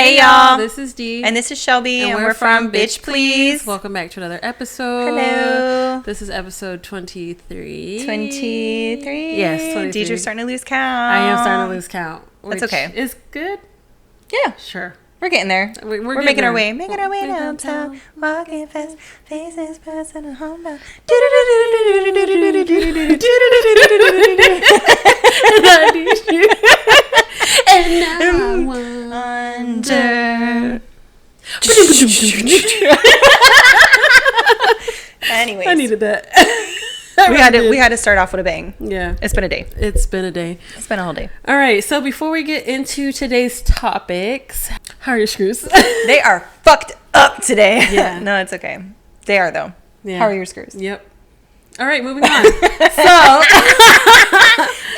Hey y'all, this is Dee. And this is Shelby, and we're from Bitch Please. Welcome back to another episode. Hello. This is episode 23. 23? Yes, 23. Deidre's starting to lose count. I am starting to lose count. That's okay. It's good? Yeah. Sure. We're getting there. We're making there. our way. Making our way downtown. Walking fast. Faces passing a homebound. And now I wonder. Anyways. I needed that. We had to start off with a bang. Yeah. It's been a day. It's been a day. It's been a whole day. All right. So before we get into today's topics, how are your screws? They are fucked up today. Yeah. No, it's okay. They are, though. Yeah. How are your screws? Yep. All right. Moving on. So.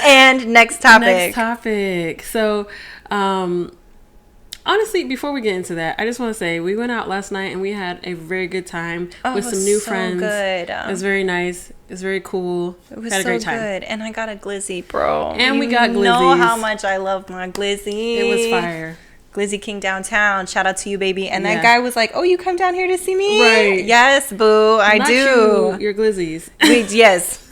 And next topic. So, honestly, before we get into that, I just want to say we went out last night and we had a very good time with some new friends. Good. It was very nice. It was very cool. It was had a so great time. good. And I got a glizzy, bro. And we got glizzies. You know how much I love my glizzy. It was fire. Glizzy King downtown. Shout out to you, baby. And Yeah. that guy was like, "Oh, you come down here to see me?" Right. Yes, boo. I Not do. your glizzies. Yes.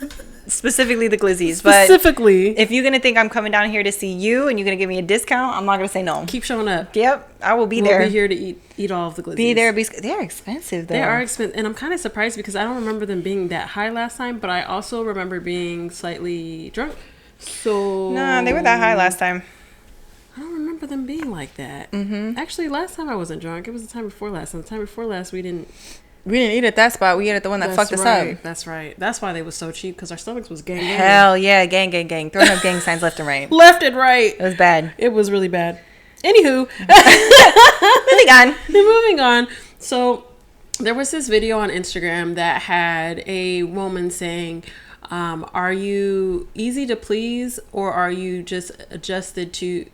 Specifically the glizzies. Specifically. But if you're going to think I'm coming down here to see you and you're going to give me a discount, I'm not going to say no. Keep showing up. Yep. I will be We'll there. be here to eat all of the glizzies. Be there. They're expensive, though. They are expensive. And I'm kind of surprised because I don't remember them being that high last time, but I also remember being slightly drunk. So. No, they were that high last time. I don't remember them being like that. Mm-hmm. Actually, last time I wasn't drunk. It was the time before last. And the time before last, we didn't eat at that spot. We ate at the one that fucked us up. That's right. That's why they was so cheap, because our stomachs was gang. Hell yeah, gang. Throwing up gang signs left and right. Left and right. It was bad. It was really bad. Anywho. Moving on. So there was this video on Instagram that had a woman saying, are you easy to please, or are you just adjusted to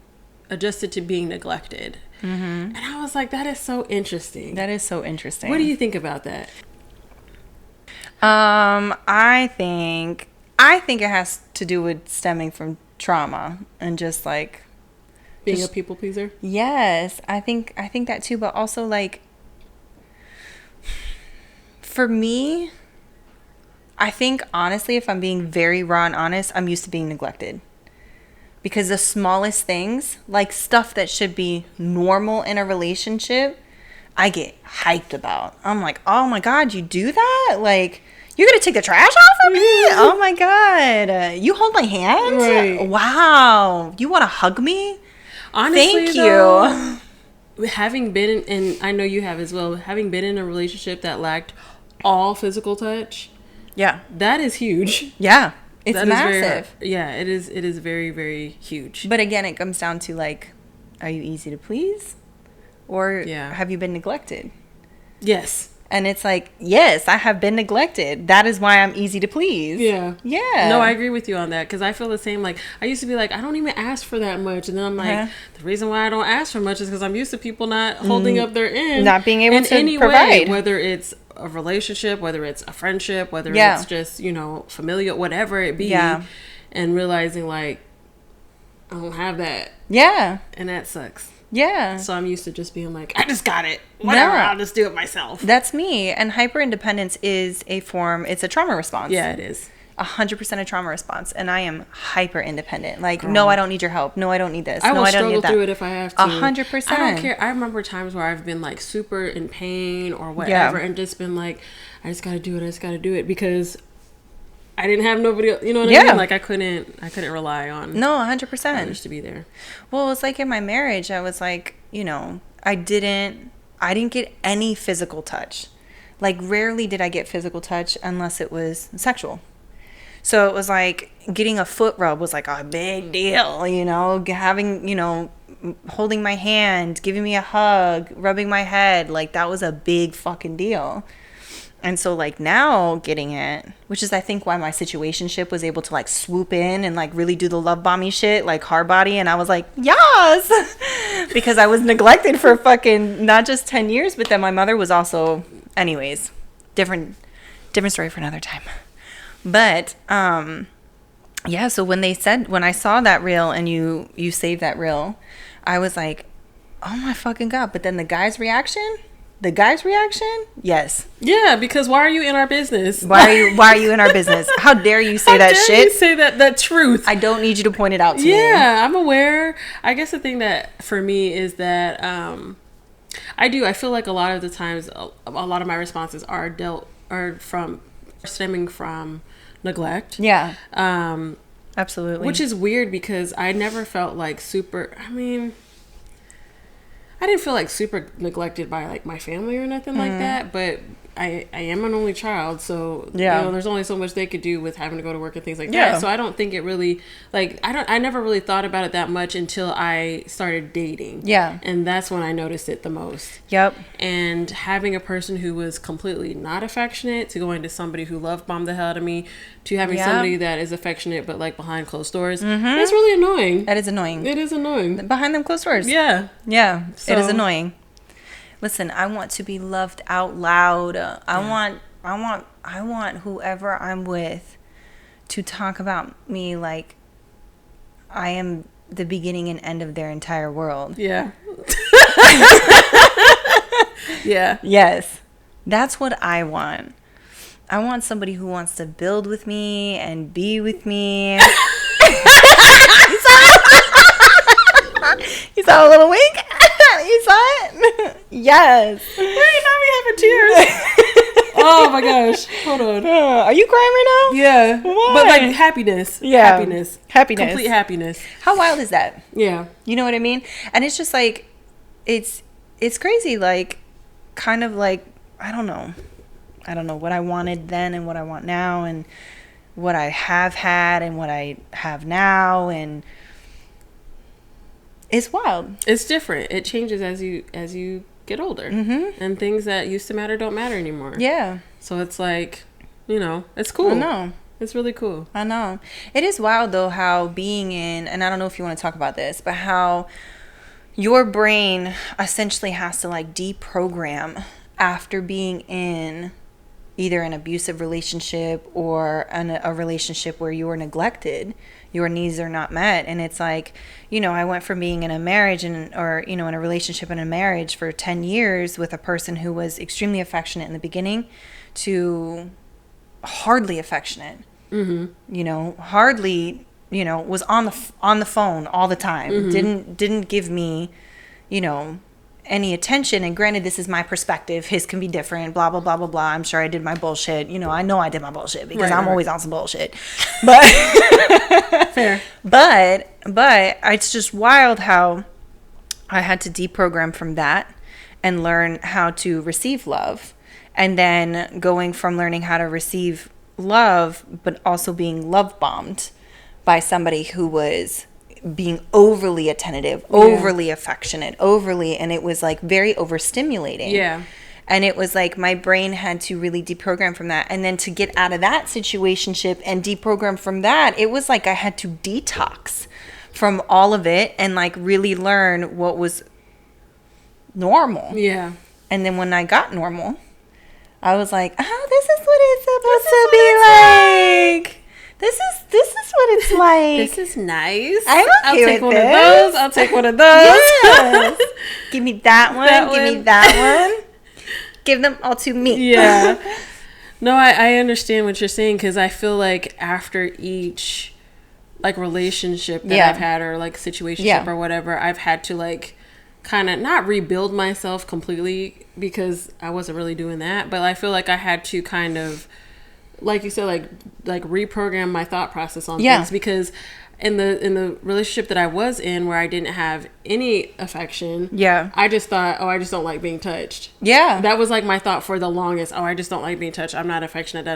being neglected? Mm-hmm. And I was like, that is so interesting. That is so interesting. What do you think about that? I think it has to do with stemming from trauma and just like Being a people pleaser? Yes, I think that too, but also like for me, I think honestly, if I'm being very raw and honest, I'm used to being neglected. Because the smallest things, like stuff that should be normal in a relationship, I get hyped about. I'm like, oh my God, you do that? Like, you're going to take the trash off of me? Oh my God. You hold my hand? Right. Wow. You want to hug me? Honestly, Thank though, you. Having been and I know you have as well, having been in a relationship that lacked all physical touch. Yeah. That is huge. Yeah. It's That massive. It is very, very huge. But again, it comes down to like, are you easy to please? Or have you been neglected? Yes. And it's like, yes, I have been neglected. That is why I'm easy to please. Yeah. Yeah. No, I agree with you on that, because I feel the same. Like, I used to be like, I don't even ask for that much. And then I'm like, the reason why I don't ask for much is because I'm used to people not holding up their end. Not being able to any provide. way, whether it's a relationship, whether it's a friendship, whether it's just, familial, whatever it be. Yeah. And realizing, like, I don't have that. Yeah. And that sucks. Yeah. So I'm used to just being like, I just got it. Whatever, I'll just do it myself. That's me. And hyper-independence is it's a trauma response. Yeah, it is. 100% a trauma response. And I am hyper-independent. Like, no, I don't need your help. No, I don't need this. I will I don't need struggle that. through it if I have to. 100%. I don't care. I remember times where I've been like super in pain or whatever, and just been like, I just got to do it because I didn't have nobody else, you know what I mean? Like I couldn't rely on 100% others to be there. Well, it was like in my marriage, I was like, I didn't get any physical touch. Like rarely did I get physical touch unless it was sexual. So it was like getting a foot rub was like a big deal, having, holding my hand, giving me a hug, rubbing my head, like that was a big fucking deal. And so like now getting it, which is I think why my situationship was able to like swoop in and like really do the love bombing shit, like hard body. And I was like, yes, because I was neglected for fucking not just 10 years, but then my mother was also, anyways, different story for another time. But yeah, so when I saw that reel and you saved that reel, I was like, oh my fucking God. But then the guy's reaction, yes. Yeah, because why are you in our business? Why are you in our business? How dare you say that shit? How dare you say that truth? I don't need you to point it out to me. Yeah, I'm aware. I guess the thing that for me is that I feel like a lot of the times a lot of my responses are stemming from neglect. Yeah. Absolutely. Which is weird because I never felt like I didn't feel like super neglected by like my family or nothing like that, but I am an only child, so there's only so much they could do with having to go to work and things like that. So I don't think it really I never really thought about it that much until I started dating. Yeah. And that's when I noticed it the most. Yep. And having a person who was completely not affectionate to going to somebody who love bombed the hell out of me to having somebody that is affectionate but like behind closed doors, that's really annoying. That is annoying. It is annoying. Behind them closed doors. Yeah. Yeah. So, it is annoying. Listen, I want to be loved out loud. I want whoever I'm with to talk about me like I am the beginning and end of their entire world. Yeah. Yeah. Yes. That's what I want. I want somebody who wants to build with me and be with me. You saw a little wink? You saw it? Yes. Wait, now we having tears. Oh my gosh. Hold on. Are you crying right now? Yeah. Why? But like happiness. Yeah. Happiness. Complete happiness. How wild is that? Yeah. You know what I mean? And it's just like, it's crazy. Like, kind of like, I don't know what I wanted then and what I want now and what I have had and what I have now, and it's wild. It's different. It changes as you get older, and things that used to matter don't matter anymore. Yeah. So it's like, it's cool. I know. It's really cool. I know. It is wild though how being in, and I don't know if you want to talk about this, but how your brain essentially has to like deprogram after being in either an abusive relationship or a relationship where you were neglected, your needs are not met. And it's like, I went from being in a marriage in a relationship and a marriage for 10 years with a person who was extremely affectionate in the beginning to hardly affectionate, hardly, was on the phone all the time, didn't give me, any attention. And granted, this is my perspective, his can be different, blah blah blah blah blah. I'm sure I did my bullshit, I know I did my bullshit because I'm always on some bullshit, but fair. But it's just wild how I had to deprogram from that and learn how to receive love, and then going from learning how to receive love but also being love bombed by somebody who was being overly attentive, overly affectionate, and it was like very overstimulating. Yeah. And it was like my brain had to really deprogram from that. And then to get out of that situationship and deprogram from that, it was like I had to detox from all of it and like really learn what was normal. Yeah. And then when I got normal, I was like, oh, this is what it's supposed to be like. This is what it's like. This is nice. I'll take one of those. I'll take one of those. Yes. Give me that one. Give me that one. Give them all to me. Yeah. No, I understand what you're saying, because I feel like after each like relationship that I've had, or like situationship or whatever, I've had to like kind of not rebuild myself completely, because I wasn't really doing that, but I feel like I had to kind of, like you said, like reprogram my thought process on things, because in the relationship that I was in, where I didn't have any affection, I just thought, I just don't like being touched. Yeah. That was like my thought for the longest. I just don't like being touched. I'm not affectionate,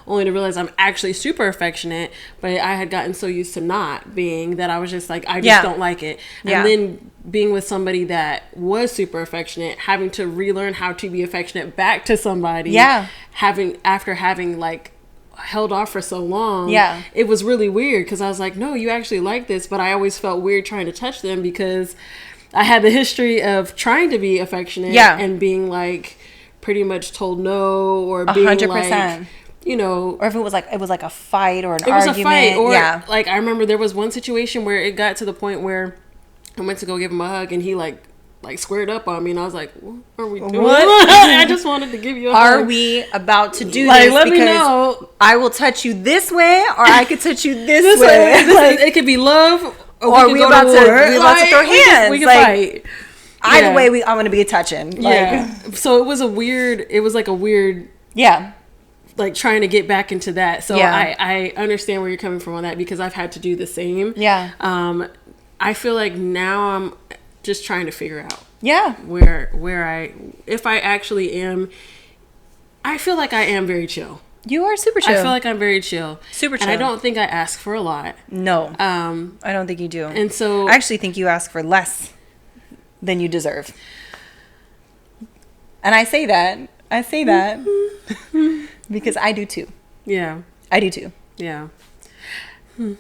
only to realize I'm actually super affectionate, but I had gotten so used to not being that I was just like, I just don't like it. And then being with somebody that was super affectionate, having to relearn how to be affectionate back to somebody, after having like held off for so long, it was really weird, because I was like, no, you actually like this, but I always felt weird trying to touch them because I had the history of trying to be affectionate and being like pretty much told no, or being 100%. Like, or if it was like a fight or an argument. It was a fight, or like I remember there was one situation where it got to the point where I went to go give him a hug and he like like squared up on me, and I was like, what are we doing? What? I just wanted to give you a Are hug. we about to do Like, this? let me Because know. I will touch you this way, or I could touch you this way. Like, it could be love, or we about to throw hands. We can Like, fight. Either way, I'm going to be a touching. Like, Yeah. So it was like a weird, yeah. like trying to get back into that. So Yeah. I understand where you're coming from on that, because I've had to do the same. Yeah. I feel like now I'm just trying to figure out Yeah. if I actually am. I feel like I am very chill. You are super chill. I feel like I'm very chill. Super chill. And I don't think I ask for a lot. No. I don't think you do. And so I actually think you ask for less than you deserve. And I say that because I do too. Yeah. I do too. Yeah. I'm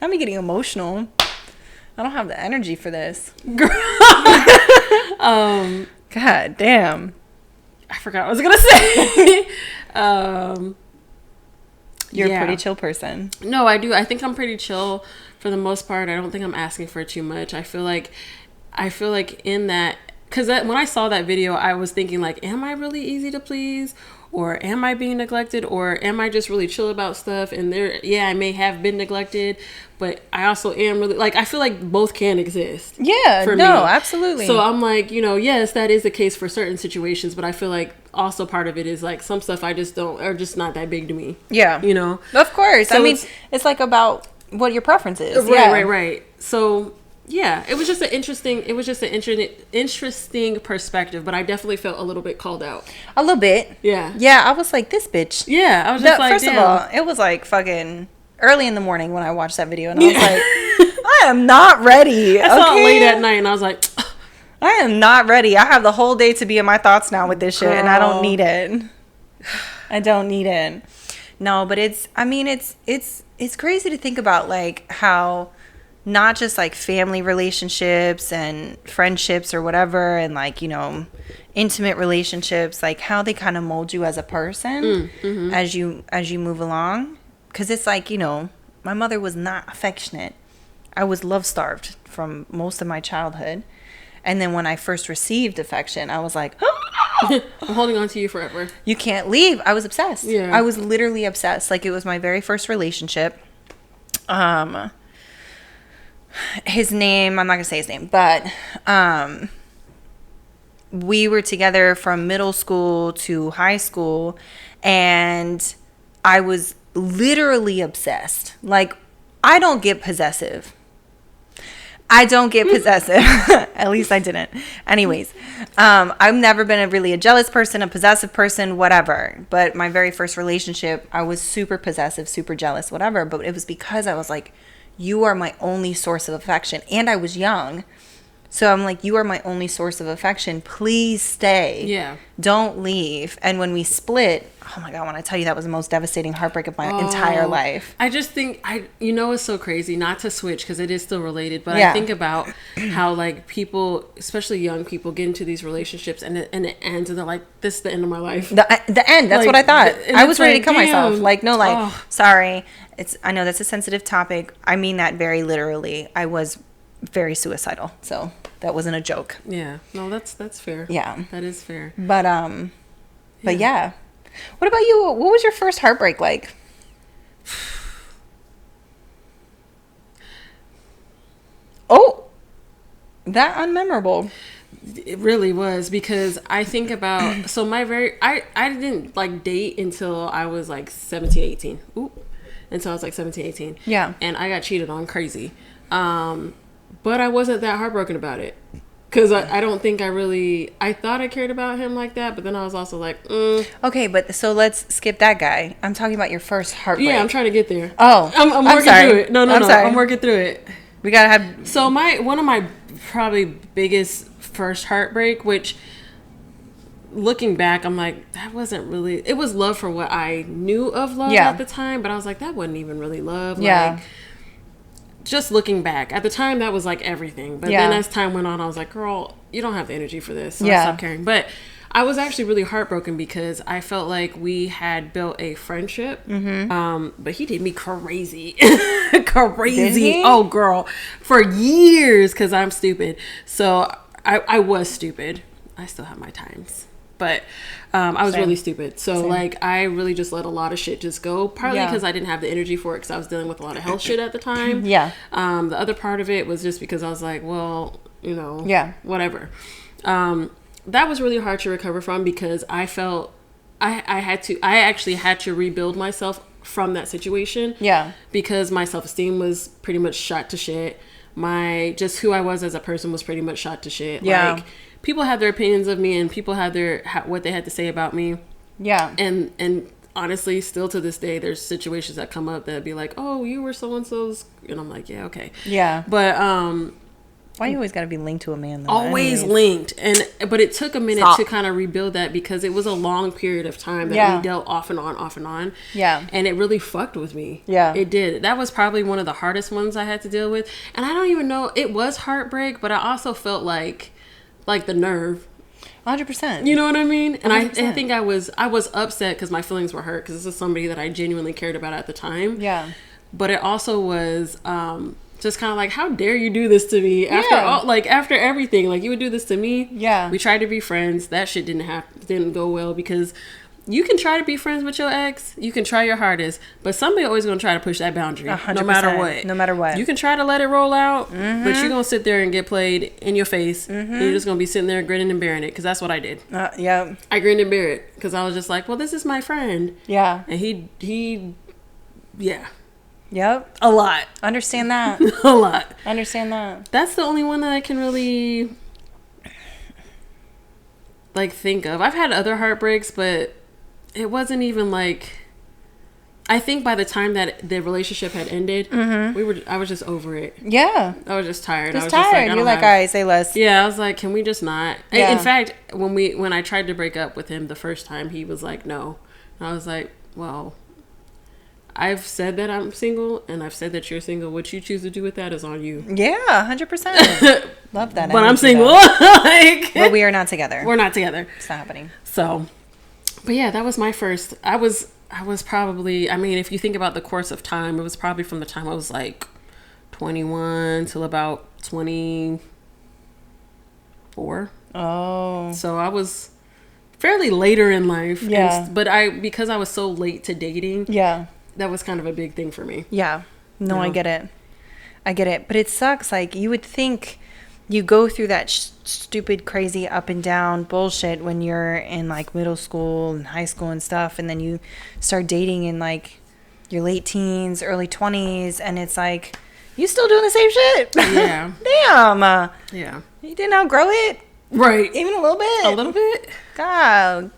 getting emotional. I don't have the energy for this. God damn. I forgot what I was gonna say. You're Yeah. a pretty chill person. No, I do. I think I'm pretty chill for the most part. I don't think I'm asking for too much. I feel like in that, because when I saw that video, I was thinking like, am I really easy to please? Or am I being neglected? Or am I just really chill about stuff? And I may have been neglected, but I also am really, like, I feel like both can exist. Yeah, for no, me. absolutely. So I'm like, yes, that is the case for certain situations, but I feel like also part of it is like some stuff I just don't, are just not that big to me. Yeah. Of course. So I mean, it's like about what your preference is. Right. So yeah, it was just an interesting perspective, but I definitely felt a little bit called out. A little bit. Yeah. Yeah, I was like, this bitch. Yeah, I was just like, first damn. of all, it was like fucking early in the morning when I watched that video, and I was like, I am not ready. I saw it late at night, and I was like, I am not ready. I have the whole day to be in my thoughts now with this shit, and I don't need it. I don't need it. No, but it's crazy to think about, like, how not just like family relationships and friendships or whatever, and like, intimate relationships, like how they kind of mold you as a person as you move along. Because it's like, my mother was not affectionate. I was love starved from most of my childhood. And then when I first received affection, I was like, I'm holding on to you forever. You can't leave. I was obsessed. Yeah. I was literally obsessed. Like, it was my very first relationship. His name, I'm not going to say his name, but we were together from middle school to high school, and I was literally obsessed. Like, I don't get possessive. At least I didn't. Anyways, I've never been a jealous person, a possessive person, whatever. But my very first relationship, I was super possessive, super jealous, whatever. But it was because I was like, you are my only source of affection. And I was young. So I'm like, you are my only source of affection. Please stay. Yeah. Don't leave. And when we split, oh my God, when I tell you, that was the most devastating heartbreak of my entire life. I just think, it's so crazy, not to switch because it is still related, but Yeah. I think about how like people, especially young people, get into these relationships and it ends and they're like, this is the end of my life. The end. That's Like, what I thought. and I it's was ready like, to kill myself. damn. Like, no, like, Oh. sorry. I know that's a sensitive topic. I mean that very literally. I was very suicidal. So that wasn't a joke. Yeah. No, that's fair. Yeah. That is fair. But yeah. What about you? What was your first heartbreak like? Oh, that unmemorable. It really was, because I think about, so I didn't like date until I was like 17, 18. Until I was like 17, 18. Yeah. And I got cheated on crazy. But I wasn't that heartbroken about it. Because I don't think I thought I cared about him like that, but then I was also like, Okay, but so let's skip that guy. I'm talking about your first heartbreak. Yeah, I'm trying to get there. Oh, I'm working sorry. through it. No, I'm working through it. We gotta have. So one of my probably biggest first heartbreak, which looking back, I'm like, that wasn't really, it was love for what I knew of love at the time, but I was like, that wasn't even really love. Yeah. Like, just looking back at the time, that was like everything. But then as time went on, I was like, girl, you don't have the energy for this. So I stopped caring. But I was actually really heartbroken because I felt like we had built a friendship. But he did me crazy. Did he? Oh, girl. For years, because I'm stupid. So I was stupid. I still have my times. But I was really stupid. So, like, I really just let a lot of shit just go. Partly because I didn't have the energy for it because I was dealing with a lot of health shit at the time. Yeah. The other part of it was just because I was like, well, you know, whatever. That was really hard to recover from because I felt I actually had to rebuild myself from that situation. Yeah. Because my self-esteem was pretty much shot to shit. Just who I was as a person was pretty much shot to shit. Yeah. Like, people had their opinions of me and people had what they had to say about me. Yeah. And honestly, still to this day, there's situations that come up that be like, oh, you were so-and-so's. And I'm like, yeah, okay. Yeah. But, why you always got to be linked to a man though? Always linked. But it took a minute to kind of rebuild that because it was a long period of time that we dealt off and on. Yeah. And it really fucked with me. Yeah. It did. That was probably one of the hardest ones I had to deal with. And I don't even know, it was heartbreak, but I also felt like the nerve. 100%. You know what I mean? And I think I was upset because my feelings were hurt because this is somebody that I genuinely cared about at the time. Yeah. But it also was just kind of like, how dare you do this to me after everything? Like, you would do this to me. Yeah. We tried to be friends. That shit didn't go well because you can try to be friends with your ex. You can try your hardest, but somebody always going to try to push that boundary. 100%, no matter what. No matter what. You can try to let it roll out, but you're going to sit there and get played in your face. And you're just going to be sitting there grinning and bearing it because that's what I did. Yeah. I grinned and bear it because I was just like, well, this is my friend. Yeah. And he yeah. Yep. A lot. Understand that. A lot. Understand that. That's the only one that I can really like think of. I've had other heartbreaks, but it wasn't even like, I think by the time that the relationship had ended, I was just over it. Yeah. I was just tired. Just tired. You're like, all right, say less. Yeah. I was like, can we just not? Yeah. In fact, when I tried to break up with him the first time, he was like, no. And I was like, well, I've said that I'm single and I've said that you're single. What you choose to do with that is on you. Yeah, 100%. Love that. But I'm single. Like, but we are not together. We're not together. It's not happening. So, but yeah, that was my first. I was probably, I mean, if you think about the course of time, it was probably from the time I was like 21 till about 24. Oh. So I was fairly later in life. Yeah. But because I was so late to dating. Yeah. That was kind of a big thing for me. Yeah. No, you know? I get it. But it sucks. Like, you would think you go through that stupid, crazy up and down bullshit when you're in like middle school and high school and stuff. And then you start dating in like your late teens, early 20s. And it's like, you still doing the same shit. Yeah. Damn. Yeah. You didn't outgrow it. Right. Even a little bit. A little bit. God.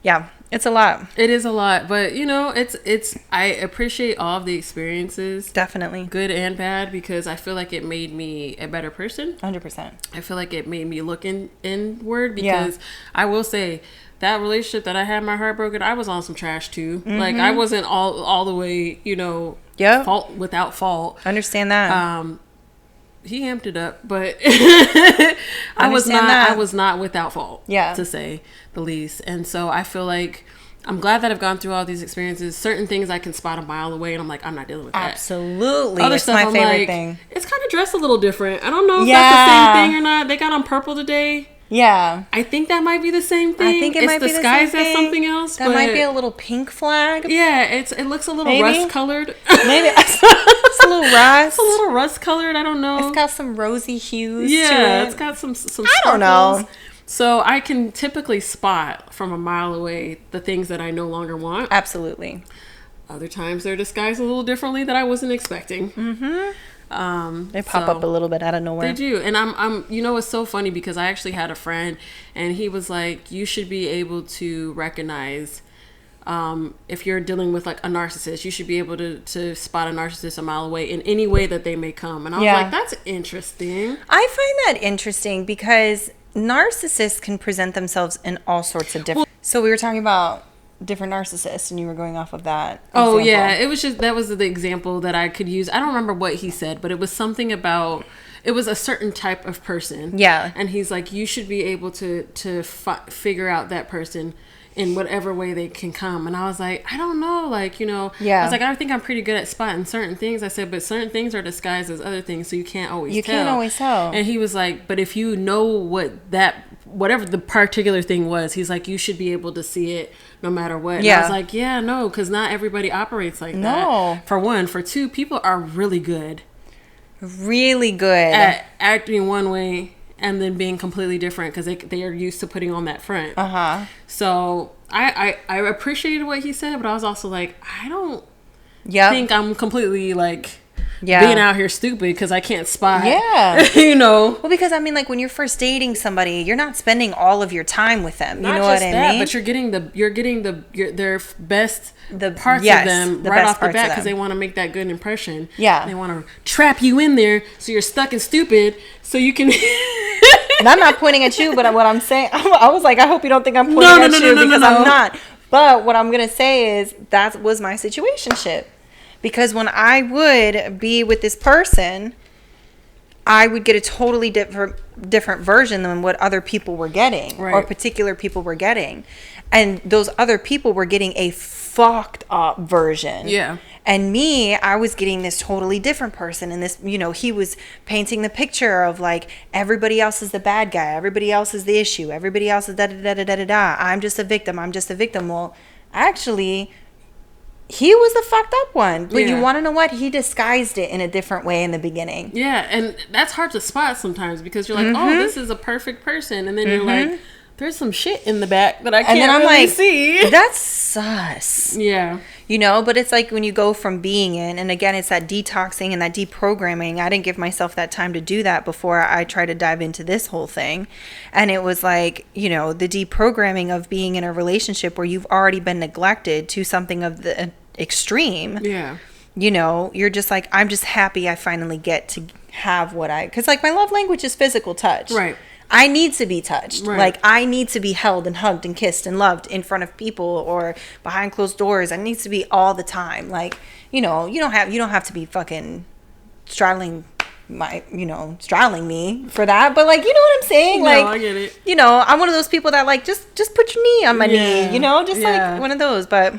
Yeah. It's a lot. It is a lot, but you know, I appreciate all of the experiences. Definitely. Good and bad, because I feel like it made me a better person. 100%. I feel like it made me look inward, because I will say that relationship that I had my heart broken, I was on some trash too. Like, I wasn't all the way, you know, without fault. Understand that. He amped it up, but I was not without fault, to say the least. And so I feel like I'm glad that I've gone through all these experiences. Certain things I can spot a mile away, and I'm like, I'm not dealing with that. Absolutely. Other stuff, my favorite thing. It's kind of dressed a little different. I don't know if that's the same thing or not. They got on purple today. Yeah. I think that might be the same thing. I think it might be the same thing. It's disguised as something else. That might be a little pink flag. Yeah, it looks a little rust-colored. Maybe. It's a little rust. It's a little rust-colored. I don't know. It's got some rosy hues to it. Yeah, it's got some sparkles. I don't know. So I can typically spot from a mile away the things that I no longer want. Absolutely. Other times they're disguised a little differently that I wasn't expecting. They pop up a little bit out of nowhere. They do. And I'm you know, it's so funny because I actually had a friend, and he was like, you should be able to recognize if you're dealing with like a narcissist, you should be able to spot a narcissist a mile away in any way that they may come. And I was like, that's interesting. I find that interesting because narcissists can present themselves in all sorts of different. So we were talking about different narcissists, and you were going off of that example. Oh yeah, it was just, that was the example that I could use. I don't remember what he said, but it was something about, it was a certain type of person. Yeah. And he's like, you should be able to figure out that person in whatever way they can come. And I was like, I don't know, like, you know, Yeah. I was like, I think I'm pretty good at spotting certain things. I said, but certain things are disguised as other things, so you can't always tell. You can't always tell. And he was like, but if you know whatever the particular thing was, he's like, you should be able to see it no matter what. And I was like, yeah, no, because not everybody operates like that. For one. For two, people are really good at acting one way and then being completely different because they are used to putting on that front. So I appreciated what he said, but I was also like, I don't think I'm completely like being out here stupid because I can't spot. You know. Well, because I mean, like when you're first dating somebody, you're not spending all of your time with them. You know what I mean? But you're getting their best parts of them right off the bat because they want to make that good impression. They want to trap you in there so you're stuck and stupid so you can. And I'm not pointing at you, but what I'm saying, I was like, I hope you don't think I'm pointing at you because I'm not. But what I'm gonna say is that was my situationship. Because when I would be with this person, I would get a totally different version than what other people were getting or particular people were getting. And those other people were getting a fucked up version. And me, I was getting this totally different person. And this, you know, he was painting the picture of like, everybody else is the bad guy. Everybody else is the issue. Everybody else is da-da-da-da-da-da. I'm just a victim. Well, actually, he was the fucked up one. But you want to know what? He disguised it in a different way in the beginning. And that's hard to spot sometimes because you're like, oh, this is a perfect person. And then you're like, there's some shit in the back that I can't really see. That's sus. You know, but it's like when you go from being in, and again, it's that detoxing and that deprogramming. I didn't give myself that time to do that before I tried to dive into this whole thing. And it was like, you know, the deprogramming of being in a relationship where you've already been neglected to something of the extreme. You know, you're just like, I'm just happy I finally get to have because like my love language is physical touch. I need to be touched. Like I need to be held and hugged and kissed and loved in front of people or behind closed doors. I need to be all the time. Like, you know, you don't have to be fucking straddling me for that. But like, you know what I'm saying? No, like, I get it. You know, I'm one of those people that like just put your knee on my knee. You know, just like one of those. But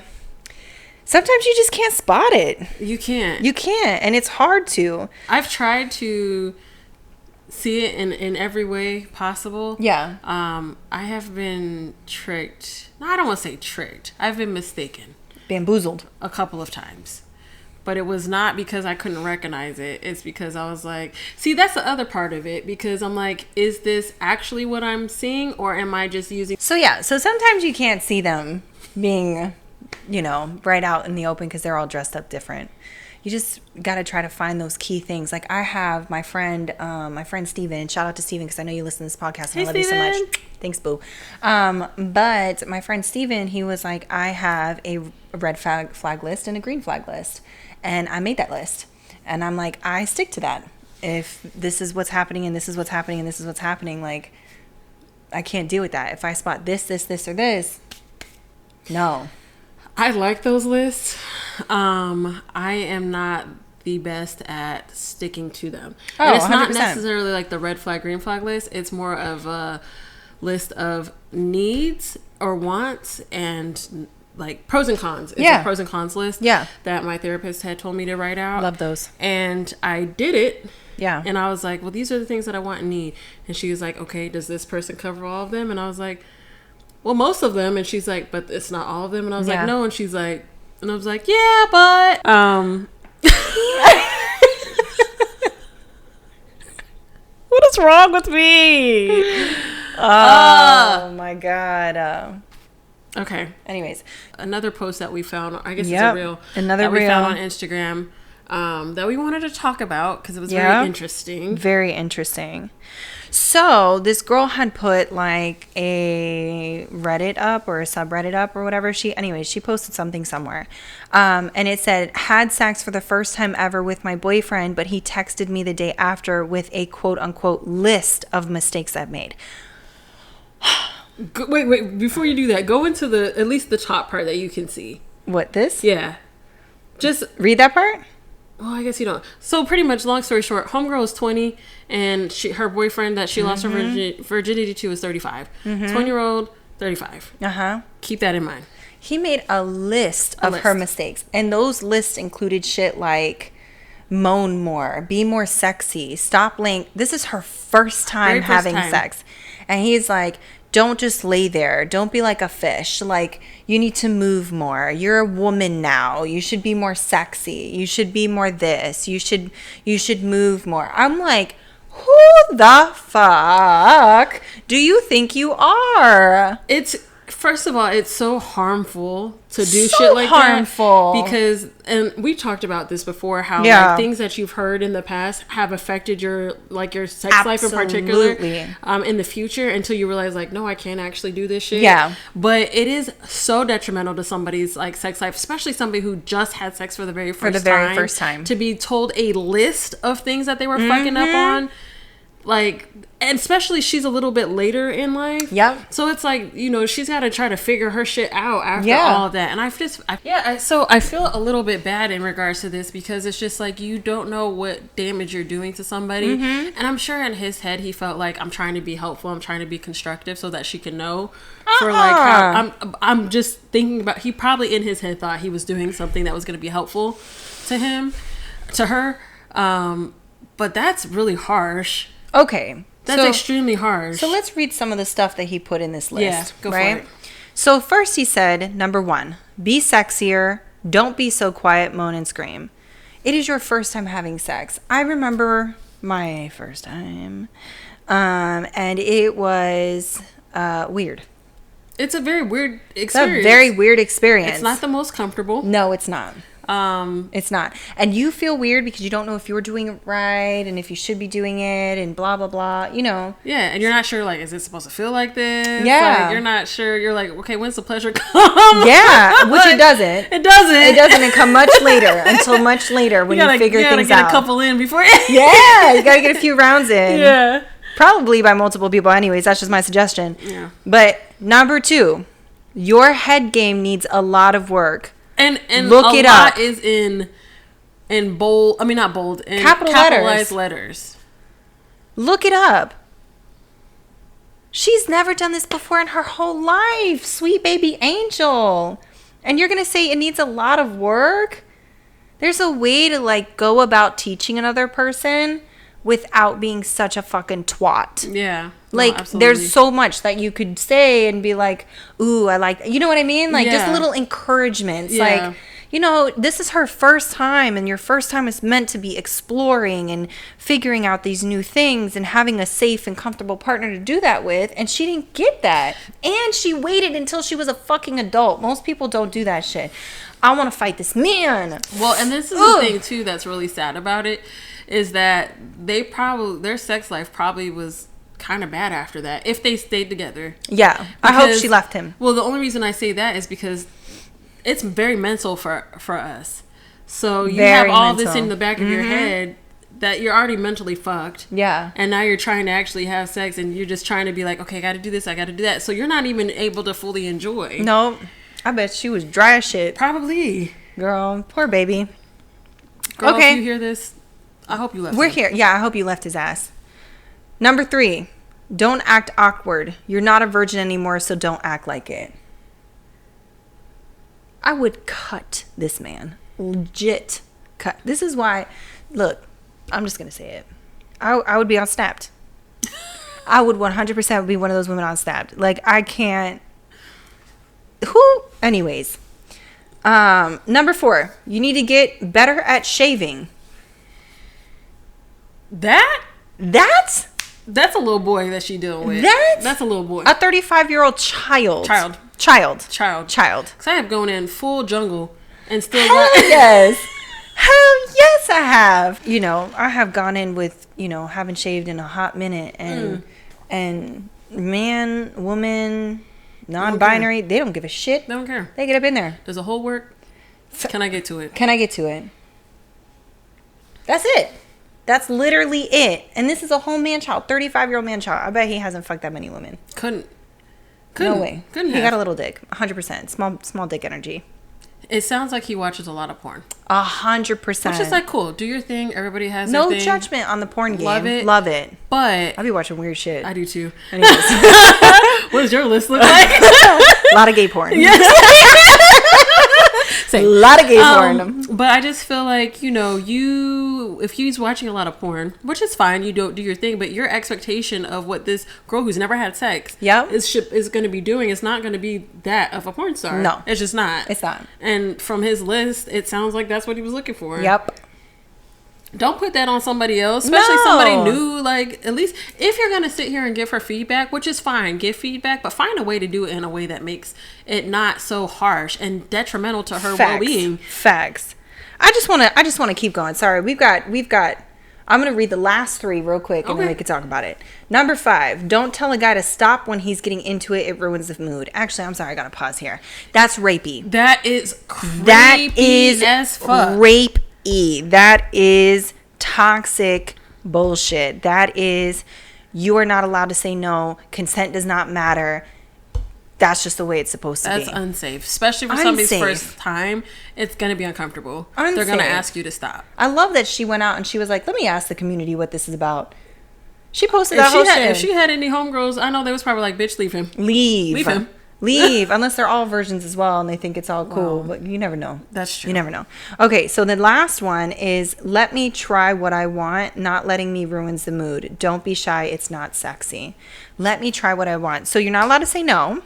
sometimes you just can't spot it. You can't, and it's hard to. I've tried to see it in every way possible. I have been tricked. No, I don't want to say tricked. I've been mistaken. Bamboozled. A couple of times. But it was not because I couldn't recognize it. It's because I was like, see, that's the other part of it. Because I'm like, is this actually what I'm seeing? Or am I just using... So sometimes you can't see them being, you know, right out in the open because they're all dressed up different. You just got to try to find those key things. Like I have my friend Steven. Shout out to Steven because I know you listen to this podcast and I love you so much. Thanks, boo. But my friend Steven, he was like, I have a red flag list and a green flag list. And I made that list. And I'm like, I stick to that. If this is what's happening and this is what's happening and this is what's happening, like, I can't deal with that. If I spot this, or this, no. I like those lists. I am not the best at sticking to them. And it's not 100%. Necessarily like the red flag, green flag list. It's more of a list of needs or wants and like pros and cons. It's a pros and cons list that my therapist had told me to write out. Love those. And I did it. And I was like, well, these are the things that I want and need. And she was like, okay, does this person cover all of them? And I was like, well, most of them. And she's like, but it's not all of them. And I was like, no. And she's like, and I was like, yeah, but what is wrong with me? Oh my God. Okay. Anyways, another post that we found, I guess it's a reel. We found on Instagram that we wanted to talk about because it was very interesting. Very interesting. So this girl had put like a Reddit up or a subreddit up or whatever. She posted something somewhere. And it said, had sex for the first time ever with my boyfriend, but he texted me the day after with a quote unquote list of mistakes I've made. Wait, before you do that, go into at least the top part that you can see. What, this? Yeah. Just read that part? Well, I guess you don't. So pretty much, long story short, homegirl is 20 and her boyfriend that she lost her virginity to is 35. 20-year-old 35. Uh-huh. Keep that in mind. He made a list of her mistakes. And those lists included shit like moan more, be more sexy, stop laying. This is her first time having sex. And he's like, don't just lay there. Don't be like a fish. Like, you need to move more. You're a woman now. You should be more sexy. You should be more this. You should move more. I'm like, who the fuck do you think you are? First of all, it's so harmful to do shit like that. Because, and we talked about this before, how like, things that you've heard in the past have affected your sex life in particular in the future, until you realize like, no, I can't actually do this shit. Yeah. But it is so detrimental to somebody's like sex life, especially somebody who just had sex for the very first time. To be told a list of things that they were fucking up on. Like, and especially she's a little bit later in life. Yep. So it's like, you know, she's got to try to figure her shit out after all of that. And so I feel a little bit bad in regards to this, because it's just like, you don't know what damage you're doing to somebody. And I'm sure in his head, he felt like, I'm trying to be helpful. I'm trying to be constructive so that she can know for like how I'm just thinking about, he probably in his head thought he was doing something that was going to be helpful to her. But that's really harsh. Okay. That's extremely harsh. So let's read some of the stuff that he put in this list. Yeah, go for it. So first he said, number 1, be sexier. Don't be so quiet, moan and scream. It is your first time having sex. I remember my first time. And it was weird. It's a very weird experience. It's a very weird experience. It's not the most comfortable. No, it's not. It's not. And you feel weird because you don't know if you're doing it right and if you should be doing it and blah, blah, blah, you know. Yeah, and you're not sure, like, is it supposed to feel like this? Yeah. Like, you're not sure. You're like, okay, when's the pleasure come? Yeah, which it doesn't. It doesn't. It doesn't come much later, until much later when you figure things out. You gotta get a couple in before. Yeah, you gotta get a few rounds in. Yeah. Probably by multiple people anyways. That's just my suggestion. Yeah. But number 2, your head game needs a lot of work. And look it up. Is in bold. I mean, not bold. In capitalized letters. Look it up. She's never done this before in her whole life. Sweet baby angel. And you're gonna say it needs a lot of work? There's a way to like go about teaching another person without being such a fucking twat. Yeah. Like, there's so much that you could say and be like, ooh, I like that. You know what I mean? Like, just little encouragements. Yeah. Like, you know, this is her first time, and your first time is meant to be exploring and figuring out these new things and having a safe and comfortable partner to do that with. And she didn't get that. And she waited until she was a fucking adult. Most people don't do that shit. I want to fight this man. Well, and this is the thing, too, that's really sad about it, is that their sex life probably was kind of bad after that, if they stayed together. Yeah. I hope she left him. Well, the only reason I say that is because it's very mental for us. So you have all this in the back of your head that you're already mentally fucked. Yeah. And now you're trying to actually have sex, and you're just trying to be like, okay, I got to do this, I got to do that. So you're not even able to fully enjoy. No. I bet she was dry as shit. Probably. Girl, poor baby. Girl, okay. If you hear this, I hope you left We're here. Yeah, I hope you left his ass. Number 3, don't act awkward. You're not a virgin anymore, so don't act like it. I would cut this man. Legit cut. This is why, look, I'm just going to say it. I would be on Snapped. I would 100% be one of those women on Snapped. Like, I can't. Anyways. Number 4, you need to get better at shaving. That's a little boy that she dealing with. That's a little boy. A 35-year-old child. Because I have gone in full jungle and still yes. Hell yes, I have. You know, I have gone in with, you know, haven't shaved in a hot minute, and man, woman, non-binary, they don't give a shit. They don't care. They get up in there. Does the whole work? Can I get to it? That's it. That's literally it. And this is a whole man-child, 35-year-old man-child. I bet he hasn't fucked that many women. Couldn't. No way. He got a little dick, 100%. Small dick energy. It sounds like he watches a lot of porn. 100%. Which is like cool. Do your thing. Everybody has no their thing. judgment on the porn game. Love it. But I'll be watching weird shit. I do too. Anyways. What does your list look like? A lot of gay porn. Yes. A lot of gay porn. But I just feel like, if he's watching a lot of porn, which is fine, you don't do your thing, but your expectation of what this girl who's never had sex is going to be doing is not going to be that of a porn star. No. It's just not. It's not. And from his list, it sounds like that's what he was looking for. Yep. Don't put that on somebody else, especially somebody new. Like, at least if you're going to sit here and give her feedback, which is fine, give feedback, but find a way to do it in a way that makes it not so harsh and detrimental to her well-being. Facts. I just want to keep going. Sorry, we've got. I'm going to read the last 3 real quick and then we can talk about it. Number 5, don't tell a guy to stop when he's getting into it. It ruins the mood. Actually, I'm sorry. I got to pause here. That's rapey. That is creepy as fuck. Rape. That is toxic bullshit. That is, you are not allowed to say no. Consent does not matter. That's just the way it's supposed to be. That's unsafe. Especially for somebody's first time. It's going to be uncomfortable. They're going to ask you to stop. I love that she went out and she was like, let me ask the community what this is about. She posted that whole shit. If she had any homegirls, I know they was probably like, bitch, leave him. Leave him. Leave, unless they're all virgins as well and they think it's all cool. But you never know. That's true. You never know. Okay, so the last one is let me try what I want. Not letting me ruins the mood. Don't be shy. It's not sexy. Let me try what I want. So you're not allowed to say no.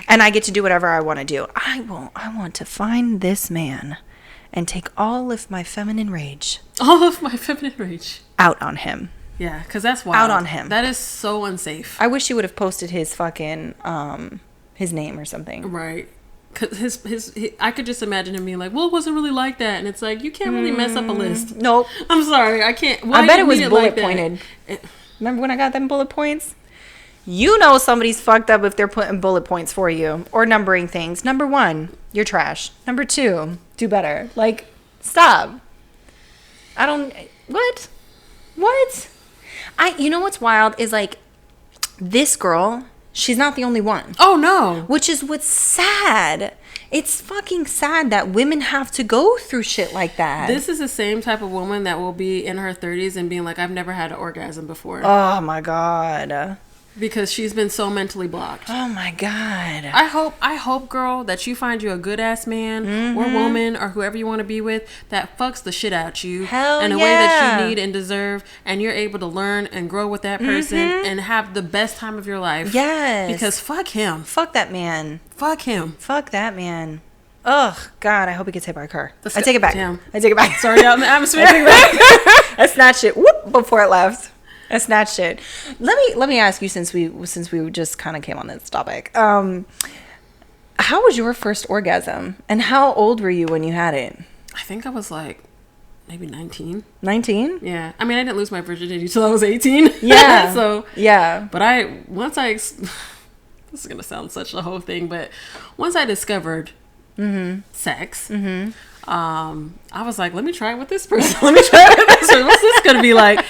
And I get to do whatever I want to do. I want to find this man and take all of my feminine rage. Out on him. Yeah, because that's wild. Out on him. That is so unsafe. I wish he would have posted his fucking... his name or something. Right. Cause I could just imagine him being like, well, it wasn't really like that. And it's like, you can't really mess up a list. Nope. I'm sorry. I can't. I bet it was bullet pointed. Remember when I got them bullet points? You know somebody's fucked up if they're putting bullet points for you or numbering things. Number 1, you're trash. Number 2, do better. Like, stop. What? You know what's wild is like, this girl... She's not the only one. Oh, no. Which is what's sad. It's fucking sad that women have to go through shit like that. This is the same type of woman that will be in her 30s and being like, I've never had an orgasm before. Oh, my God. Because she's been so mentally blocked. Oh, my God. I hope, girl, that you find you a good-ass man or woman or whoever you want to be with that fucks the shit out you in a way that you need and deserve, and you're able to learn and grow with that person and have the best time of your life. Yes. Because fuck him. Fuck that man. Fuck him. Fuck that man. Ugh, God, I hope he gets hit by a car. I take it back. Damn. I take it back. Sorry, out in the atmosphere. I take it back. I snatched it. Whoop, before it left. I snatched it. Let me ask you, since we just kind of came on this topic. How was your first orgasm, and how old were you when you had it? I think I was like maybe 19. 19? Yeah. I mean, I didn't lose my virginity till I was 18. Yeah. So yeah. But this is gonna sound such a whole thing, but once I discovered sex. I was like, let me try it with this person. Let me try it with this person. What's this going to be like?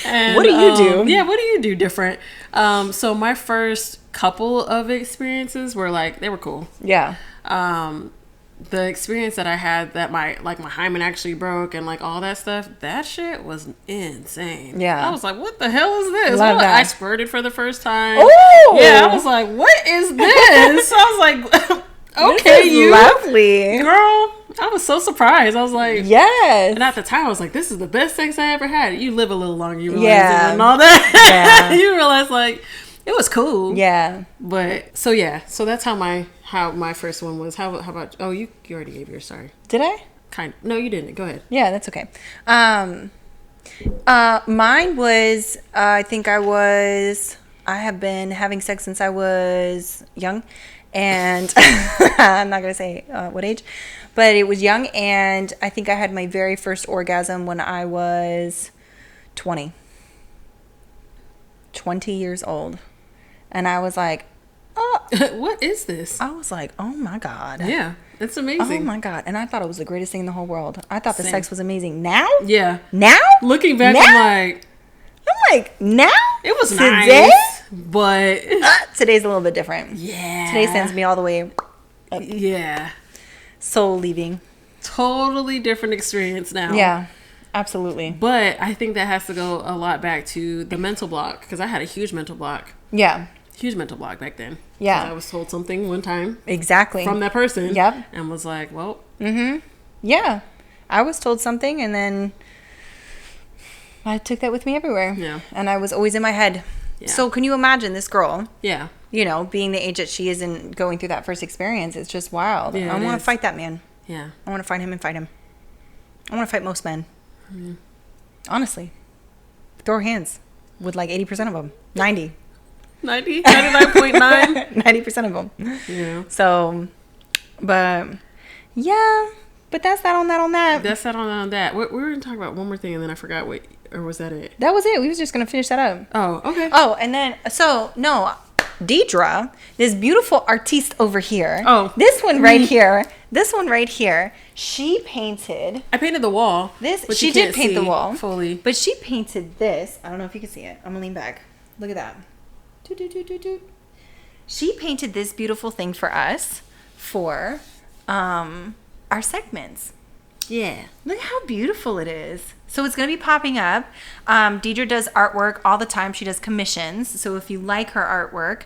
And, what do you do? Yeah, what do you do different? So my first couple of experiences were like, they were cool. Yeah. The experience that I had that my hymen actually broke and like all that stuff, that shit was insane. Yeah. I was like, what the hell is this? Love that. I spurted for the first time. Oh! Yeah, I was like, what is this? I was like, okay, you. Lovely. Girl, I was so surprised. I was like, yes. And at the time, I was like, this is the best sex I ever had. You live a little longer, you realize yeah. it and all that. Yeah. You realize, like, it was cool. Yeah. But, so yeah. So that's how my first one was. How about, oh, you already gave yours, sorry. Did I? Kind of. No, you didn't. Go ahead. Yeah, that's okay. Mine was, I have been having sex since I was young. And I'm not going to say what age, but it was young. And I think I had my very first orgasm when I was 20 years old. And I was like, oh. What is this? I was like, oh my God. Yeah, it's amazing. Oh my God. And I thought it was the greatest thing in the whole world. I thought the Same. sex was amazing. Now? Yeah. Now? Looking back, now? I'm like, now? It was today? Nice, but today's a little bit different. Yeah. Today sends me all the way up. Yeah. Soul leaving. Totally different experience now. Yeah, absolutely. But I think that has to go a lot back to the mental block, because I had a huge mental block. Yeah. Huge mental block back then. Yeah. I was told something one time. Exactly. From that person. Yep. And was like, well. Mm-hmm. Yeah. I was told something, and then I took that with me everywhere. Yeah. And I was always in my head. Yeah. So can you imagine this girl? Yeah. You know, being the age that she is and going through that first experience. It's just wild. Yeah, I want to fight that man. Yeah. I want to find him and fight him. I want to fight most men. Mm-hmm. Honestly. Throw hands with like 80% of them. 90. 90? 99.9? 90% of them. Yeah. So, but, yeah. But that's that on that on that. That's that on that. We were going to talk about one more thing, and then I forgot what, or was that it? That was it. We was just going to finish that up. Oh, okay. Oh, and then, so, no, Deidre, this beautiful artiste over here. Oh. This one right here. This one right here. She painted. I painted the wall. This. She did paint the wall. Fully. But she painted this. I don't know if you can see it. I'm going to lean back. Look at that. Doot, doot, doot, doot, doot. She painted this beautiful thing for us for our segments. Yeah. Look how beautiful it is. So it's going to be popping up. Deidre does artwork all the time. She does commissions. So if you like her artwork,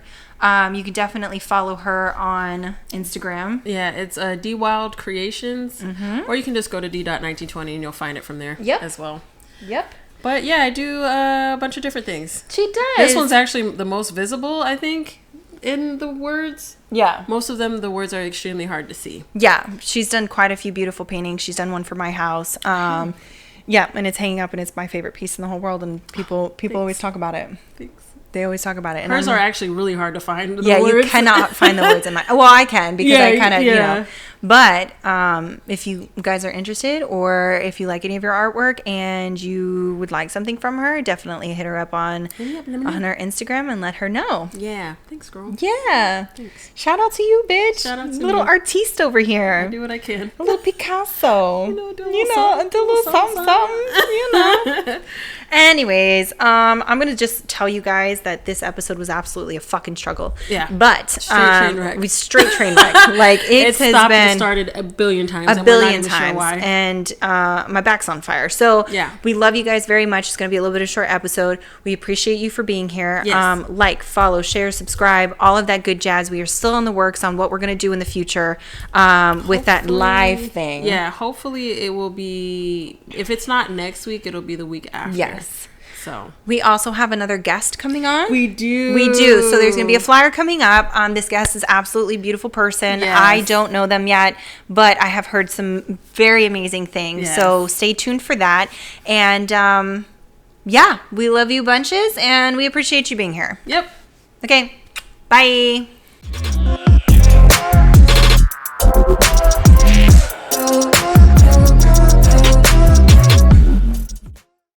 you can definitely follow her on Instagram. Yeah, it's D Wild Creations. Mm-hmm. Or you can just go to D.1920 and you'll find it from there as well. Yep. But yeah, I do a bunch of different things. She does. This one's actually the most visible, I think, in the words. Yeah. Most of them, the words are extremely hard to see. Yeah. She's done quite a few beautiful paintings. She's done one for my house. Yeah, and it's hanging up, and it's my favorite piece in the whole world, and people always talk about it. Thanks. They always talk about it. And hers are actually really hard to find. Yeah, you cannot find the words in my. Well, I can because I kind of, you know. But if you guys are interested, or if you like any of your artwork and you would like something from her, definitely hit her up on her Instagram and let her know. Yeah, thanks, girl. Yeah, thanks. Shout out to you, bitch. Shout out to little artiste over here. I do what I can. A little Picasso. Do a little something. You know. Anyways, I'm gonna just tell you guys that this episode was absolutely a fucking struggle. Yeah, but straight train wreck. Like it has stopped been and started a billion times. A billion times, sure and my back's on fire. So yeah, we love you guys very much. It's gonna be a little bit of a short episode. We appreciate you for being here. Yes. Like, follow, share, subscribe, all of that good jazz. We are still in the works on what we're gonna do in the future with that live thing. Yeah, hopefully it will be. If it's not next week, it'll be the week after. Yes. So we also have another guest coming on. We do. So there's going to be a flyer coming up. This guest is absolutely beautiful person. Yes. I don't know them yet, but I have heard some very amazing things. Yes. So stay tuned for that. And yeah, we love you bunches and we appreciate you being here. Yep. Okay. Bye.